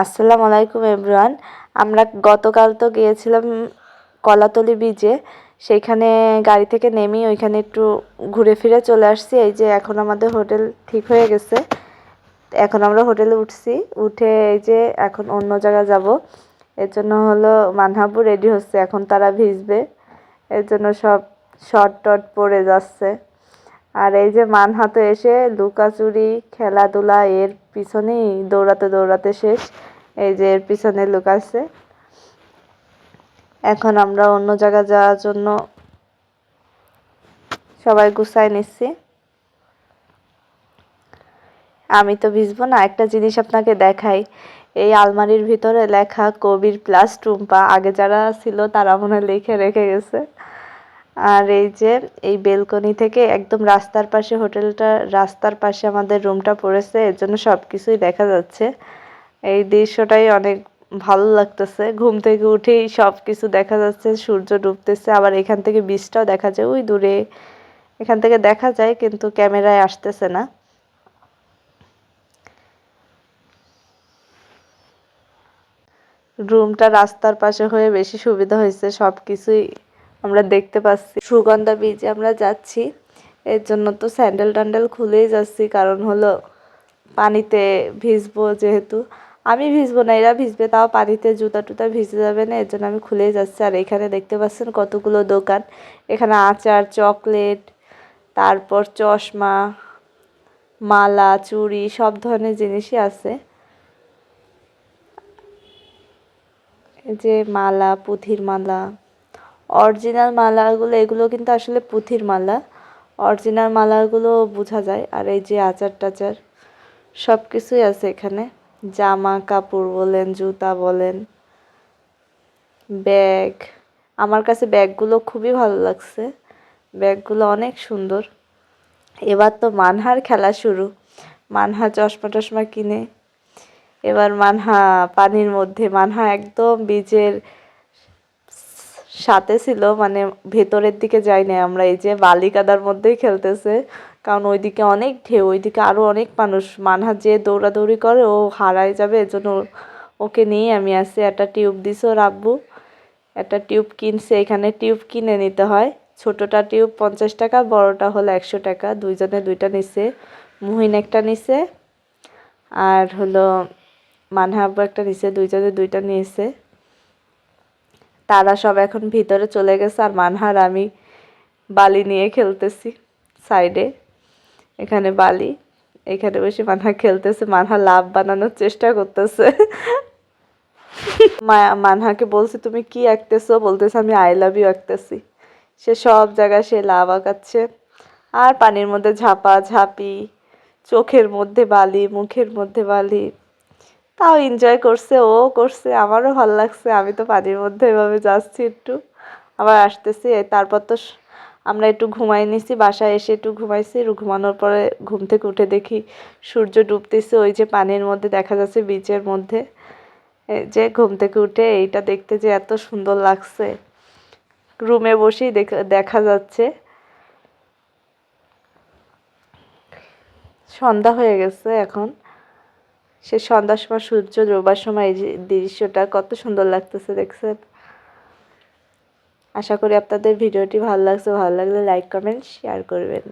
আসসালামু আলাইকুম এভরিওয়ান। আমরা গতকাল তো গিয়েছিলাম কলাতলি বিচে। সেইখানে গাড়ি থেকে নেমেই ওইখানে একটু ঘুরে ফিরে চলে আসছি। এই যে এখন আমাদের হোটেল ঠিক হয়ে গেছে। এখন আমরা হোটেলে উঠছি, উঠে এই যে এখন অন্য জায়গায় যাব। এর জন্য হলো মানহাবু রেডি হচ্ছে, এখন তারা ভিজবে, এর জন্য সব শর্ট টট পরে যাচ্ছে। আর এই যে মানহাতে এসে লুকাচুরি খেলাধুলা এর পিছনেই দৌড়াতে দৌড়াতে শেষ। এই যে এর পিছনে লুকাচ্ছে। এখন আমরা অন্য জায়গায় যাওয়ার জন্য সবাই গুছাই নিচ্ছি। আমি তো ভিজবো না, একটা জিনিস আপনাকে দেখাই। এই আলমারির ভিতরে লেখা কবির প্লাস টুম্পা, আগে যারা ছিল তারা মনে হয় লিখে রেখে গেছে। আর এই যে এই বেলকনি থেকে একদম রাস্তার পাশে হোটেলটা, রাস্তার পাশে আমাদের রুমটা পড়েছে, এর জন্য সব কিছুই দেখা যাচ্ছে। এই দৃশ্যটাই অনেক ভালো লাগতেছে। ঘুম থেকে উঠেই সব কিছু দেখা যাচ্ছে, সূর্য ডুবতেছে, আবার এখান থেকে বীজটাও দেখা যায় ওই দূরে। এখান থেকে দেখা যায় কিন্তু ক্যামেরায় আসতেছে না। রুমটা রাস্তার পাশে হয়ে বেশি সুবিধা হয়েছে, সব কিছুই আমরা দেখতে পাচ্ছি। সুগন্ধা বীজে আমরা যাচ্ছি, এর জন্য তো স্যান্ডেল ট্যান্ডেল খুলেই যাচ্ছি, কারণ হলো পানিতে ভিজবো যেহেতু। আমি ভিজবো না, এরা ভিজবে, তাও পানিতে জুতা টুতা ভিজে যাবে না, এর জন্য আমি খুলেই যাচ্ছি। আর এখানে দেখতে পাচ্ছেন কতগুলো দোকান, এখানে আচার, চকলেট, তারপর চশমা, মালা, চুড়ি, সব ধরনের জিনিসই আছে। এই যে মালা, পুঁথির মালা, অরিজিনাল মালাগুলো, এগুলো কিন্তু আসলে পুঁথির মালা, অরিজিনাল মালাগুলো বোঝা যায়। আর এই যে আচার টাচার সব কিছুই আছে এখানে, জামা কাপড় বলেন, জুতা বলেন, ব্যাগ। আমার কাছে ব্যাগগুলো খুবই ভালো লাগছে, ব্যাগগুলো অনেক সুন্দর। এবার তো মানহার খেলা শুরু, মানহা চশমা টশমা কিনে এবার মানহা পানির মধ্যে, মানহা একদম বীজের সাথে ছিল, মানে ভেতরের দিকে যাই না আমরা। এই যে বালি কাদার মধ্যেই খেলতেছে, কারণ ওইদিকে অনেক ঢেউ, ওইদিকে আরও অনেক মানুষ। মানহা যে দৌড়াদৌড়ি করে ও হারায় যাবে, এজন্য ওকে নিয়ে আমি আসি। একটা টিউব দিছে ওর আব্বু, একটা টিউব কিনছে, এখানে টিউব কিনে নিতে হয়। ছোটোটা টিউব 50 টাকা, বড়টা হলো 100 টাকা। দুইজনে দুইটা নিছে, মুহিন একটা নিছে, আর হলো মানহা আব্বু একটা নিছে, দুইজনে দুইটা নিয়েছে। তারা সব এখন ভিতরে চলে গেছে, আর মানহার আমি বালি নিয়ে খেলতেছি সাইডে। এখানে বালি, এখানে বসে মানহা খেলতেছে, মানহা লাভ বানানোর চেষ্টা করতেছে। মানহাকে বলছি তুমি কি আঁকতেছো, বলতেছে আমি আই লাভ ইউ আঁকতেছি। সে সব জায়গায় সে লাভ আঁকাচ্ছে, আর পানির মধ্যে ঝাপা ঝাপি, চোখের মধ্যে বালি, মুখের মধ্যে বালি, তাও এনজয় করছে, ও করছে, আমারও ভালো লাগছে। আমি তো পানির মধ্যে এভাবে যাচ্ছি, একটু আবার আসতেছি। তারপর তো আমরা একটু ঘুমাই নিছি, বাসায় এসে একটু ঘুমাইছি। ঘুমানোর পরে ঘুম থেকে উঠে দেখি সূর্য ডুবতেছে, ওই যে পানির মধ্যে দেখা যাচ্ছে বিচের মধ্যে। যে ঘুম থেকে উঠে এইটা দেখতে যে এত সুন্দর লাগছে, রুমে বসেই দেখা যাচ্ছে। সন্ধ্যা হয়ে গেছে এখন, সে সন্ধ্যার সময় সূর্য ডোবার সময় এই যে দৃশ্যটা কত সুন্দর লাগতেছে, দেখছেন। আশা করি আপনাদের ভিডিওটি ভালো লাগছে, ভালো লাগলে লাইক কমেন্ট শেয়ার করবেন।